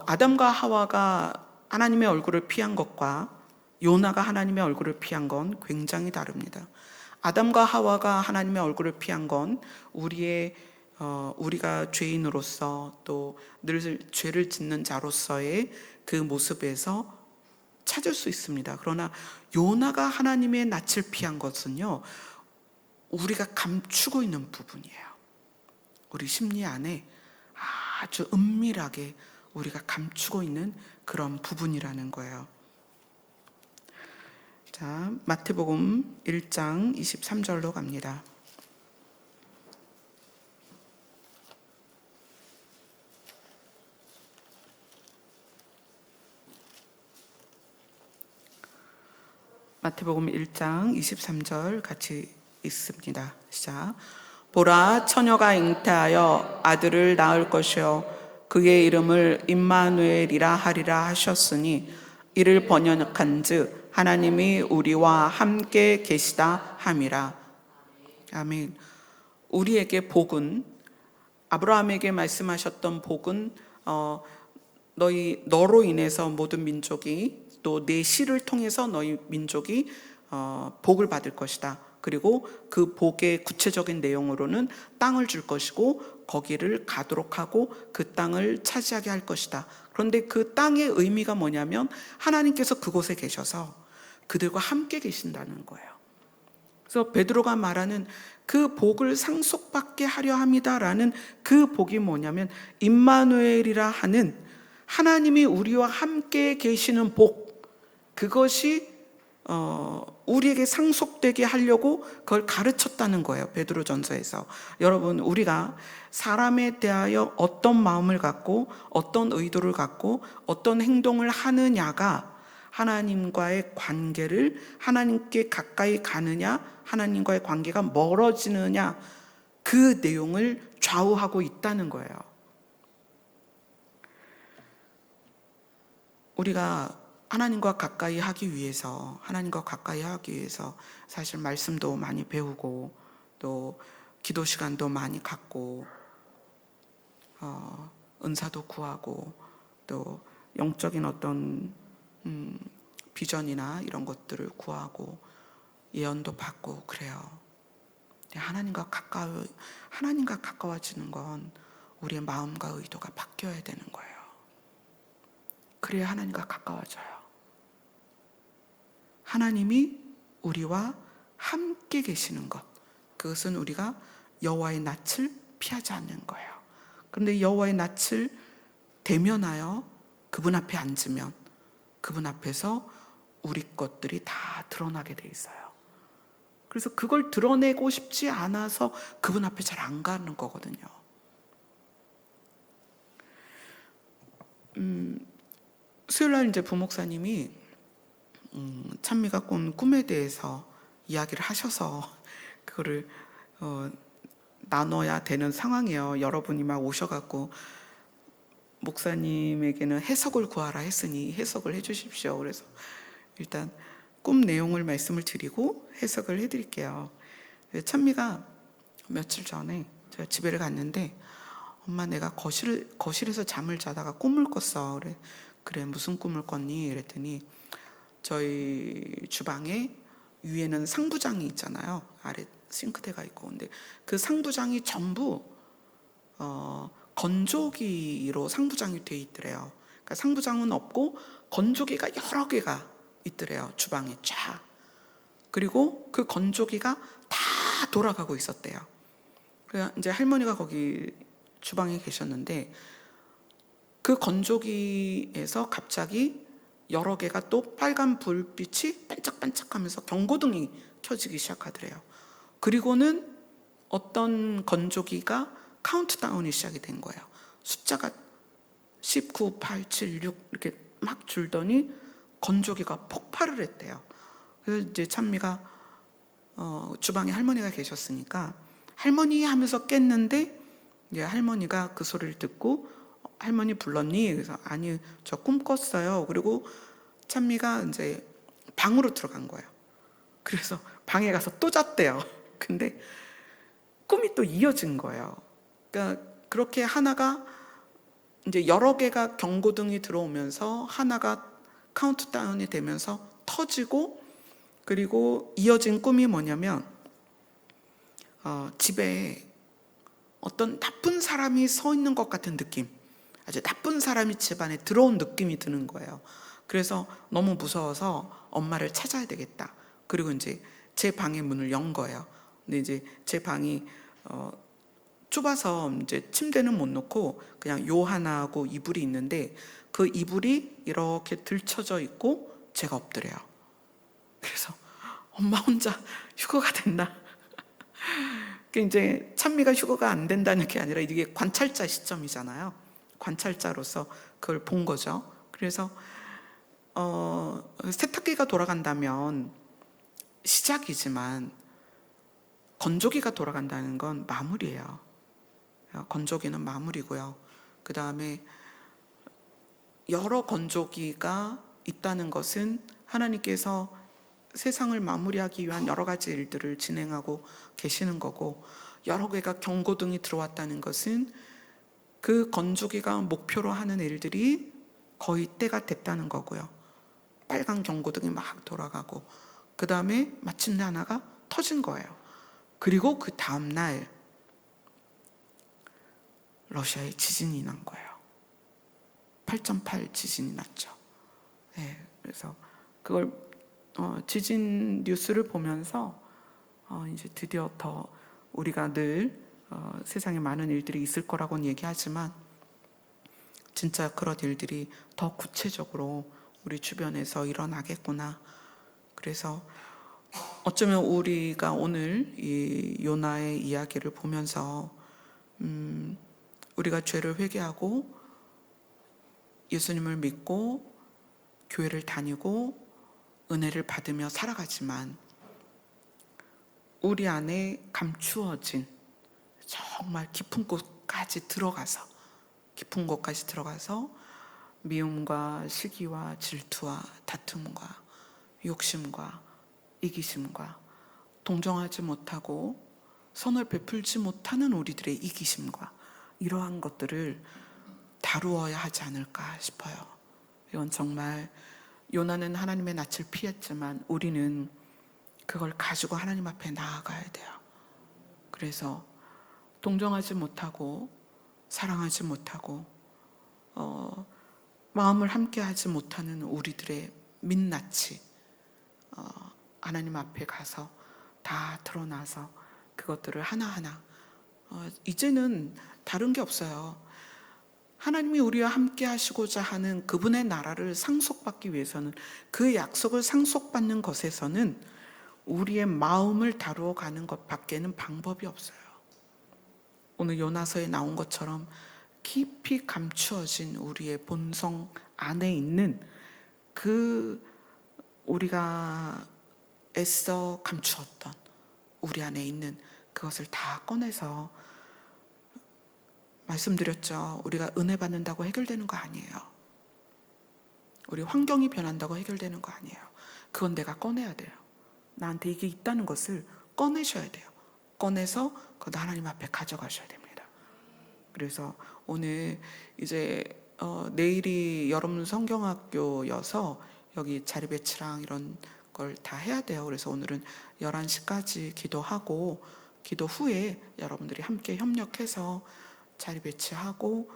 아담과 하와가 하나님의 얼굴을 피한 것과 요나가 하나님의 얼굴을 피한 건 굉장히 다릅니다. 아담과 하와가 하나님의 얼굴을 피한 건 우리가 죄인으로서 또 늘 죄를 짓는 자로서의 그 모습에서 찾을 수 있습니다. 그러나 요나가 하나님의 낯을 피한 것은요, 우리가 감추고 있는 부분이에요. 우리 심리 안에 아주 은밀하게 우리가 감추고 있는 그런 부분이라는 거예요. 자, 마태복음 1장 23절로 갑니다. 마태복음 1장 23절 같이 있습니다. 시작. 보라, 처녀가 잉태하여 아들을 낳을 것이요 그의 이름을 임마누엘이라 하리라 하셨으니 이를 번역한즉 하나님이 우리와 함께 계시다 함이라. 아멘. 우리에게 복은, 아브라함에게 말씀하셨던 복은 너로 인해서 모든 민족이, 또 내 씨를 통해서 너희 민족이 복을 받을 것이다. 그리고 그 복의 구체적인 내용으로는 땅을 줄 것이고 거기를 가도록 하고 그 땅을 차지하게 할 것이다. 그런데 그 땅의 의미가 뭐냐면 하나님께서 그곳에 계셔서 그들과 함께 계신다는 거예요. 그래서 베드로가 말하는 그 복을 상속받게 하려 함이다라는 그 복이 뭐냐면 임마누엘이라 하는 하나님이 우리와 함께 계시는 복, 그것이 우리에게 상속되게 하려고 그걸 가르쳤다는 거예요. 베드로전서에서. 여러분, 우리가 사람에 대하여 어떤 마음을 갖고 어떤 의도를 갖고 어떤 행동을 하느냐가 하나님과의 관계를, 하나님께 가까이 가느냐 하나님과의 관계가 멀어지느냐, 그 내용을 좌우하고 있다는 거예요. 우리가 하나님과 가까이 하기 위해서 사실 말씀도 많이 배우고 또 기도 시간도 많이 갖고 은사도 구하고 또 영적인 어떤 비전이나 이런 것들을 구하고 예언도 받고 그래요. 하나님과 가까워지는 건 우리의 마음과 의도가 바뀌어야 되는 거예요. 그래야 하나님과 가까워져요. 하나님이 우리와 함께 계시는 것, 그것은 우리가 여호와의 낯을 피하지 않는 거예요. 그런데 여호와의 낯을 대면하여 그분 앞에 앉으면 그분 앞에서 우리 것들이 다 드러나게 돼 있어요. 그래서 그걸 드러내고 싶지 않아서 그분 앞에 잘 안 가는 거거든요. 수요일날 이제 부목사님이 찬미가 꾼 꿈에 대해서 이야기를 하셔서 그거를 나눠야 되는 상황이에요. 여러분이 막 오셔갖고 목사님에게는 해석을 구하라 했으니 해석을 해주십시오. 그래서 일단 꿈 내용을 말씀을 드리고 해석을 해드릴게요. 찬미가 며칠 전에 제가 집에를 갔는데, 엄마 내가 거실에서 잠을 자다가 꿈을 꿨어. 그래 무슨 꿈을 꿨니? 그랬더니 저희 주방에 위에는 상부장이 있잖아요. 아래 싱크대가 있고. 근데 그 상부장이 전부 건조기로 상부장이 돼 있더래요. 그러니까 상부장은 없고 건조기가 여러 개가 있더래요. 주방에 쫙. 그리고 그 건조기가 다 돌아가고 있었대요. 그래서 이제 할머니가 거기 주방에 계셨는데 그 건조기에서 갑자기 여러 개가 또 빨간 불빛이 반짝반짝하면서 경고등이 켜지기 시작하더래요. 그리고는 어떤 건조기가 카운트다운이 시작이 된 거예요. 숫자가 19, 8, 7, 6 이렇게 막 줄더니 건조기가 폭발을 했대요. 그래서 이제 찬미가 주방에 할머니가 계셨으니까 할머니 하면서 깼는데, 이제 할머니가 그 소리를 듣고 할머니 불렀니? 그래서 아니 저 꿈 꿨어요. 그리고 찬미가 이제 방으로 들어간 거예요. 그래서 방에 가서 또 잤대요. 근데 꿈이 또 이어진 거예요. 그러니까 그렇게 하나가 이제 여러 개가 경고등이 들어오면서 하나가 카운트다운이 되면서 터지고, 그리고 이어진 꿈이 뭐냐면 집에 어떤 나쁜 사람이 서 있는 것 같은 느낌, 아주 나쁜 사람이 집안에 들어온 느낌이 드는 거예요. 그래서 너무 무서워서 엄마를 찾아야 되겠다. 그리고 이제 제 방의 문을 연 거예요. 근데 이제 제 방이 좁아서 이제 침대는 못 놓고 그냥 요 하나하고 이불이 있는데 그 이불이 이렇게 들쳐져 있고 제가 엎드려요. 그래서 엄마 혼자 휴거가 됐나? 이제 찬미가 휴거가 안 된다는 게 아니라 이게 관찰자 시점이잖아요. 관찰자로서 그걸 본 거죠. 그래서 세탁기가 돌아간다면 시작이지만 건조기가 돌아간다는 건 마무리예요. 건조기는 마무리고요. 그 다음에 여러 건조기가 있다는 것은 하나님께서 세상을 마무리하기 위한 여러 가지 일들을 진행하고 계시는 거고, 여러 개가 경고등이 들어왔다는 것은 그 건조기가 목표로 하는 일들이 거의 때가 됐다는 거고요. 빨간 경고등이 막 돌아가고 그 다음에 마침내 하나가 터진 거예요. 그리고 그 다음날 러시아에 지진이 난 거예요. 8.8 지진이 났죠. 네, 그래서 그걸 지진 뉴스를 보면서 이제 드디어 더 우리가 늘 세상에 많은 일들이 있을 거라고는 얘기하지만 진짜 그런 일들이 더 구체적으로 우리 주변에서 일어나겠구나. 그래서 어쩌면 우리가 오늘 이 요나의 이야기를 보면서 우리가 죄를 회개하고 예수님을 믿고 교회를 다니고 은혜를 받으며 살아가지만 우리 안에 감추어진 정말 깊은 곳까지 들어가서 미움과 시기와 질투와 다툼과 욕심과 이기심과 동정하지 못하고 선을 베풀지 못하는 우리들의 이기심과 이러한 것들을 다루어야 하지 않을까 싶어요. 이건 정말 요나는 하나님의 낯을 피했지만 우리는 그걸 가지고 하나님 앞에 나아가야 돼요. 그래서 동정하지 못하고 사랑하지 못하고 마음을 함께하지 못하는 우리들의 민낯이 하나님 앞에 가서 다 드러나서 그것들을 하나하나 이제는 다른 게 없어요. 하나님이 우리와 함께 하시고자 하는 그분의 나라를 상속받기 위해서는, 그 약속을 상속받는 것에서는 우리의 마음을 다루어 가는 것밖에는 방법이 없어요. 오늘 요나서에 나온 것처럼 깊이 감추어진 우리의 본성 안에 있는 그 우리가 애써 감추었던 우리 안에 있는 그것을 다 꺼내서, 말씀드렸죠. 우리가 은혜 받는다고 해결되는 거 아니에요. 우리 환경이 변한다고 해결되는 거 아니에요. 그건 내가 꺼내야 돼요. 나한테 이게 있다는 것을 꺼내셔야 돼요. 꺼내서 그거 하나님 앞에 가져가셔야 됩니다. 그래서 오늘 이제 내일이 여러분 성경학교여서 여기 자리 배치랑 이런 걸 다 해야 돼요. 그래서 오늘은 11시까지 기도하고, 기도 후에 여러분들이 함께 협력해서 자리 배치하고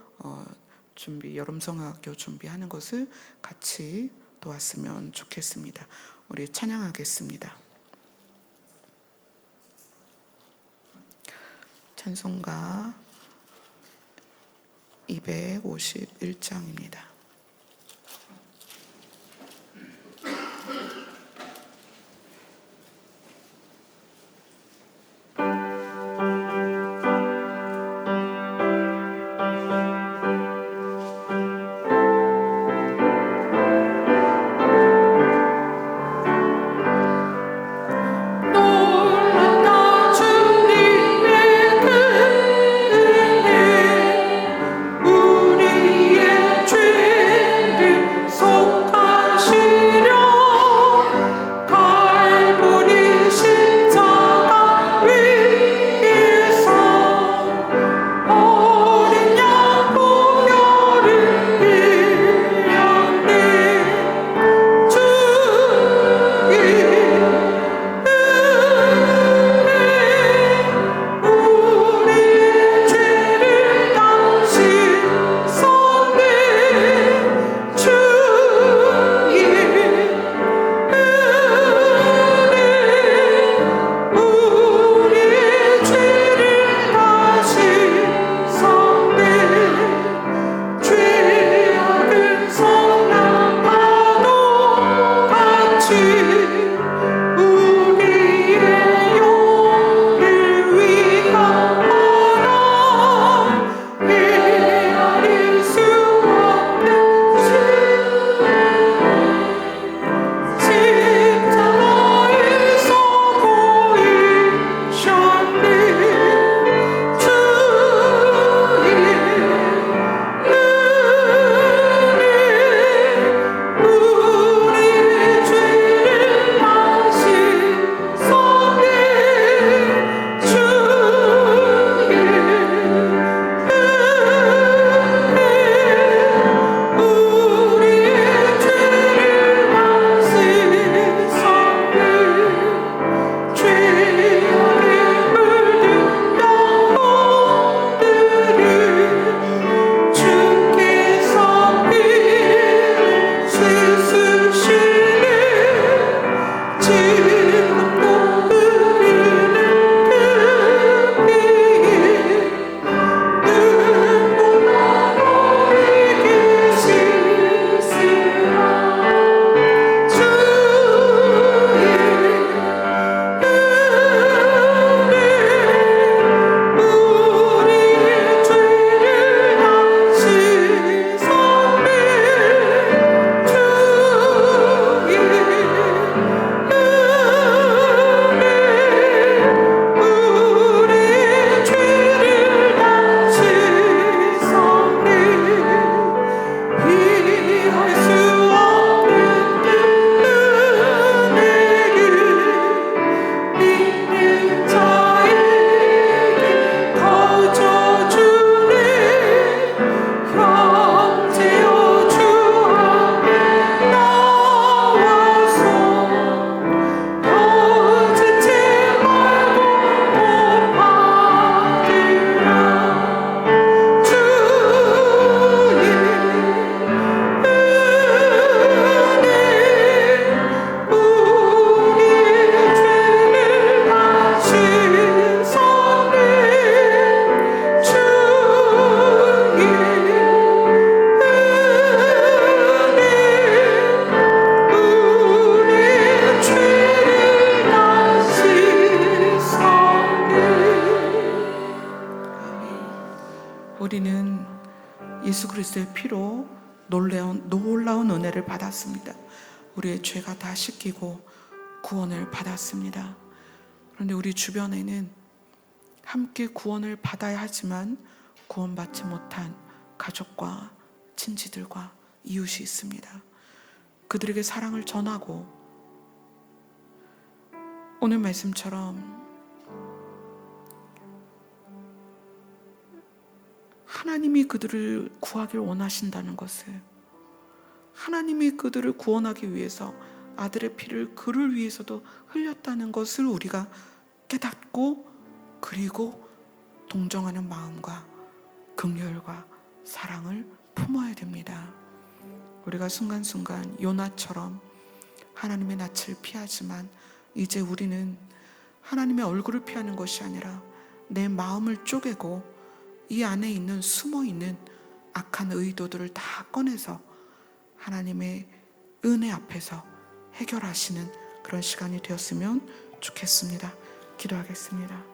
준비, 여름 성경학교 준비하는 것을 같이 도왔으면 좋겠습니다. 우리 찬양하겠습니다. 찬송가 251장입니다. 우리의 죄 예수 그리스도의 피로 놀라운 은혜를 받았습니다. 우리의 죄가 다 씻기고 구원을 받았습니다. 그런데 우리 주변에는 함께 구원을 받아야 하지만 구원받지 못한 가족과 친지들과 이웃이 있습니다. 그들에게 사랑을 전하고 오늘 말씀처럼 하나님이 그들을 구하길 원하신다는 것을, 하나님이 그들을 구원하기 위해서 아들의 피를 그를 위해서도 흘렸다는 것을 우리가 깨닫고, 그리고 동정하는 마음과 긍휼과 사랑을 품어야 됩니다. 우리가 순간순간 요나처럼 하나님의 낯을 피하지만 이제 우리는 하나님의 얼굴을 피하는 것이 아니라 내 마음을 쪼개고 이 안에 있는 숨어있는 악한 의도들을 다 꺼내서 하나님의 은혜 앞에서 해결하시는 그런 시간이 되었으면 좋겠습니다. 기도하겠습니다.